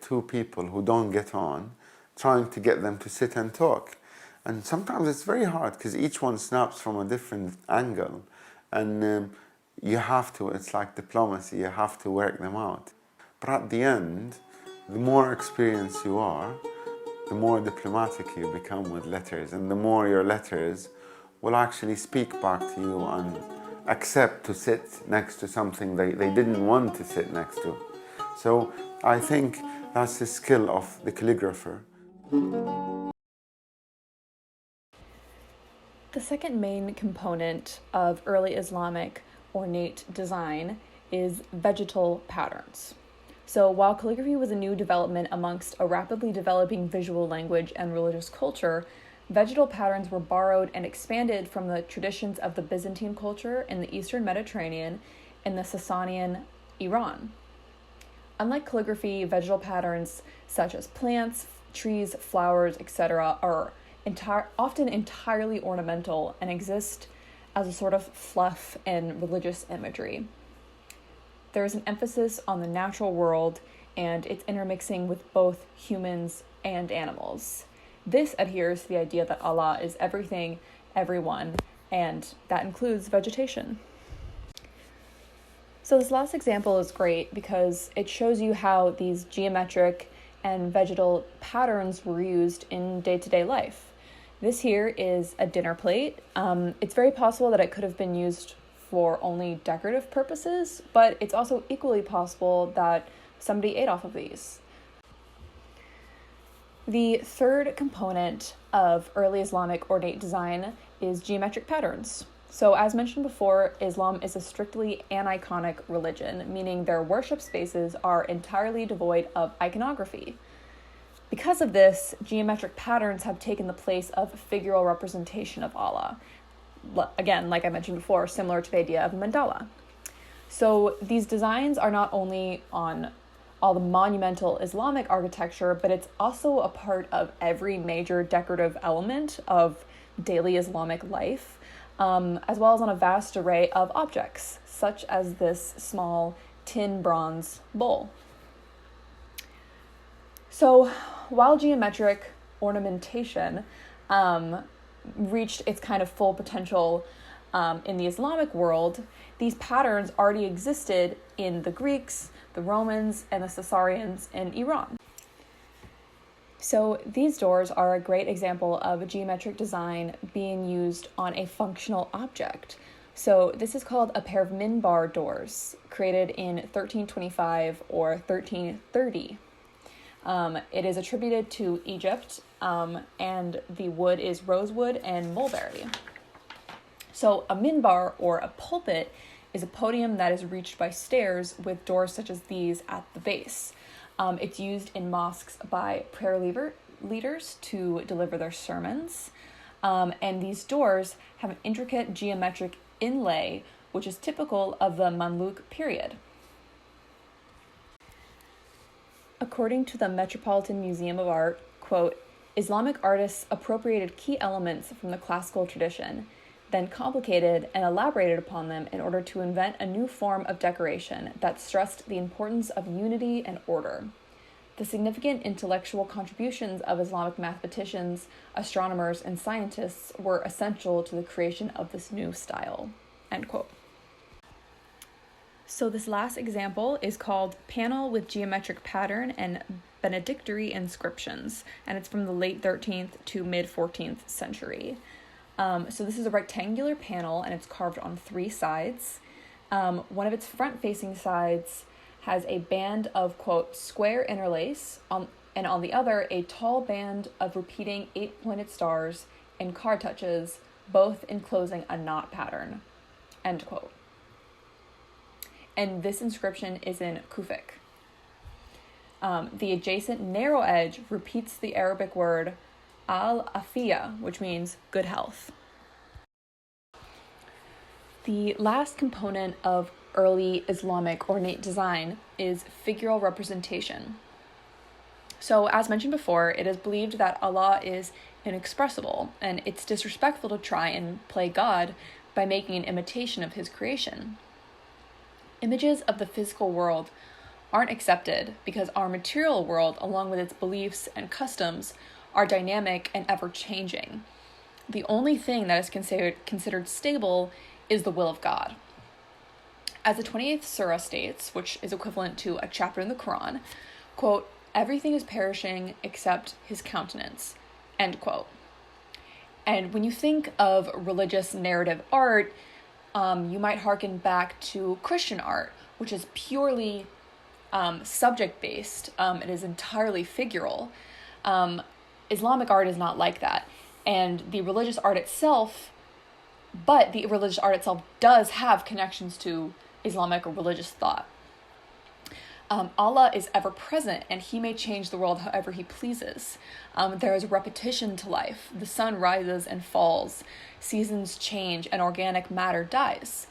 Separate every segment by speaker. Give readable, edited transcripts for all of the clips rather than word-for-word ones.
Speaker 1: Two people who don't get on, trying to get them to sit and talk. And sometimes it's very hard because each one snaps from a different angle. And you have to, it's like diplomacy, you have to work them out. But at the end, the more experienced you are, the more diplomatic you become with letters, and the more your letters will actually speak back to you and accept to sit next to something they didn't want to sit next to. So I think that's the skill of the calligrapher.
Speaker 2: The second main component of early Islamic ornate design is vegetal patterns. So while calligraphy was a new development amongst a rapidly developing visual language and religious culture, vegetal patterns were borrowed and expanded from the traditions of the Byzantine culture in the Eastern Mediterranean and the Sasanian Iran. Unlike calligraphy, vegetal patterns such as plants, trees, flowers, etc. are often entirely ornamental and exist as a sort of fluff and religious imagery. There is an emphasis on the natural world and its intermixing with both humans and animals. This adheres to the idea that Allah is everything, everyone, and that includes vegetation. So this last example is great because it shows you how these geometric and vegetal patterns were used in day-to-day life. This here is a dinner plate. It's very possible that it could have been used for only decorative purposes, but it's also equally possible that somebody ate off of these. The third component of early Islamic ornate design is geometric patterns. So as mentioned before, Islam is a strictly aniconic religion, meaning their worship spaces are entirely devoid of iconography. Because of this, geometric patterns have taken the place of figural representation of Allah. Again, like I mentioned before, similar to the idea of a mandala. So these designs are not only on all the monumental Islamic architecture, but it's also a part of every major decorative element of daily Islamic life, as well as on a vast array of objects, such as this small tin bronze bowl. So while geometric ornamentation reached its kind of full potential in the Islamic world, these patterns already existed in the Greeks, the Romans, and the Sasanians in Iran. So these doors are a great example of a geometric design being used on a functional object. So this is called a pair of minbar doors, created in 1325 or 1330. It is attributed to Egypt, and the wood is rosewood and mulberry. So a minbar, or a pulpit, is a podium that is reached by stairs with doors such as these at the base. It's used in mosques by prayer leaders to deliver their sermons. And these doors have an intricate geometric inlay, which is typical of the Mamluk period. According to the Metropolitan Museum of Art, quote, Islamic artists appropriated key elements from the classical tradition, then complicated and elaborated upon them in order to invent a new form of decoration that stressed the importance of unity and order. The significant intellectual contributions of Islamic mathematicians, astronomers, and scientists were essential to the creation of this new style. End quote. So this last example is called Panel with Geometric Pattern and Benedictory Inscriptions, and it's from the late 13th to mid-14th century. So this is a rectangular panel, and it's carved on three sides. One of its front-facing sides has a band of, quote, square interlace, and on the other, a tall band of repeating 8-pointed stars and card touches, both enclosing a knot pattern, end quote. And this inscription is in Kufic. The adjacent narrow edge repeats the Arabic word al-afiyah, which means good health. The last component of early Islamic ornate design is figural representation. So, as mentioned before, it is believed that Allah is inexpressible, and it's disrespectful to try and play God by making an imitation of his creation. Images of the physical world aren't accepted because our material world, along with its beliefs and customs, are dynamic and ever-changing. The only thing that is considered stable is the will of God. As the 28th surah states, which is equivalent to a chapter in the Quran, quote, "Everything is perishing except his countenance," end quote. And when you think of religious narrative art, you might hearken back to Christian art, which is purely subject-based. It is entirely figural. Islamic art is not like that. And the religious art itself does have connections to Islamic or religious thought. Allah is ever present, and he may change the world however he pleases. There is repetition to life. The sun rises and falls, seasons change, and organic matter dies.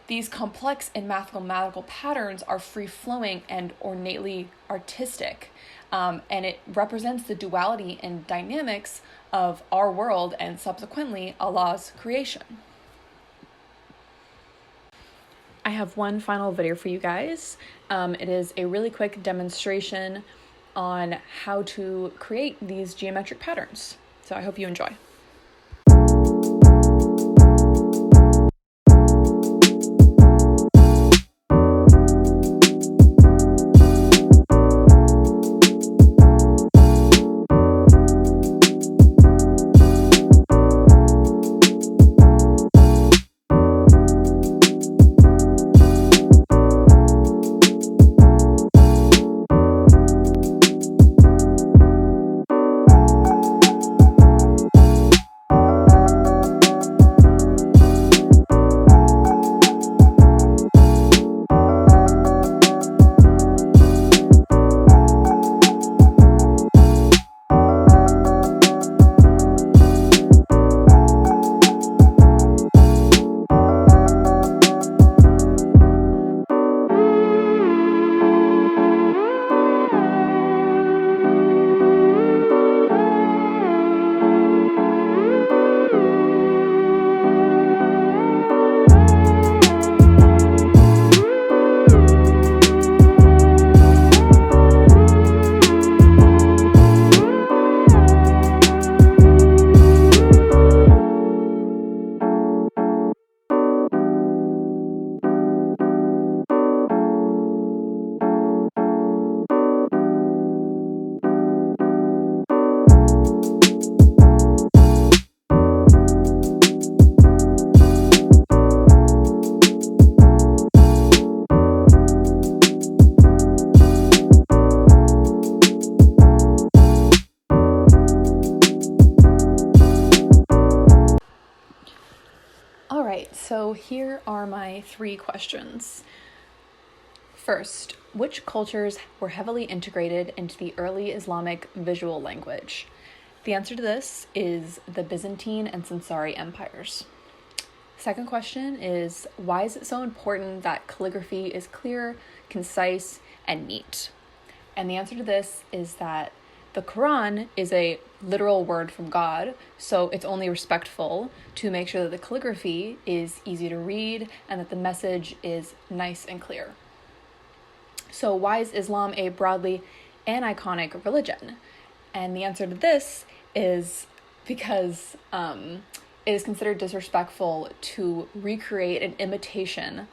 Speaker 2: These complex and mathematical patterns are free-flowing and ornately artistic, and it represents the duality and dynamics of our world and subsequently Allah's creation. I have one final video for you guys. It is a really quick demonstration on how to create these geometric patterns. So I hope you enjoy. So here are my 3 questions. First, which cultures were heavily integrated into the early Islamic visual language? The answer to this is the Byzantine and Sansari empires. Second question is, why is it so important that calligraphy is clear, concise, and neat? And the answer to this is that the Quran is a literal word from God, so it's only respectful to make sure that the calligraphy is easy to read and that the message is nice and clear. So why is Islam a broadly aniconic religion? And the answer to this is because it is considered disrespectful to recreate an imitation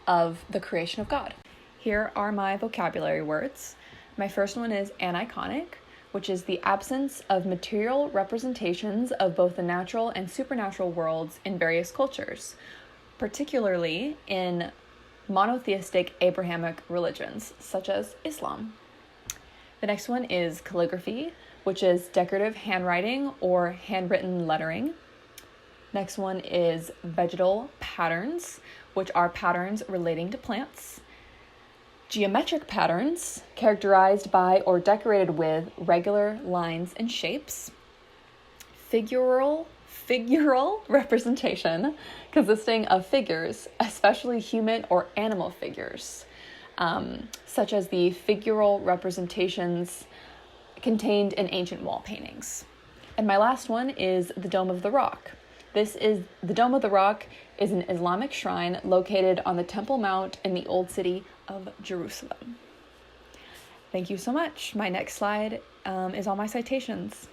Speaker 2: of the creation of God. Here are my vocabulary words. My first one is aniconic, which is the absence of material representations of both the natural and supernatural worlds in various cultures, particularly in monotheistic Abrahamic religions, such as Islam. The next one is calligraphy, which is decorative handwriting or handwritten lettering. Next one is vegetal patterns, which are patterns relating to plants. Geometric patterns, characterized by or decorated with regular lines and shapes. Figural representation, consisting of figures, especially human or animal figures, such as the figural representations contained in ancient wall paintings. And my last one is the Dome of the Rock. The Dome of the Rock is an Islamic shrine located on the Temple Mount in the Old City of Jerusalem. Thank you so much. My next slide is all my citations.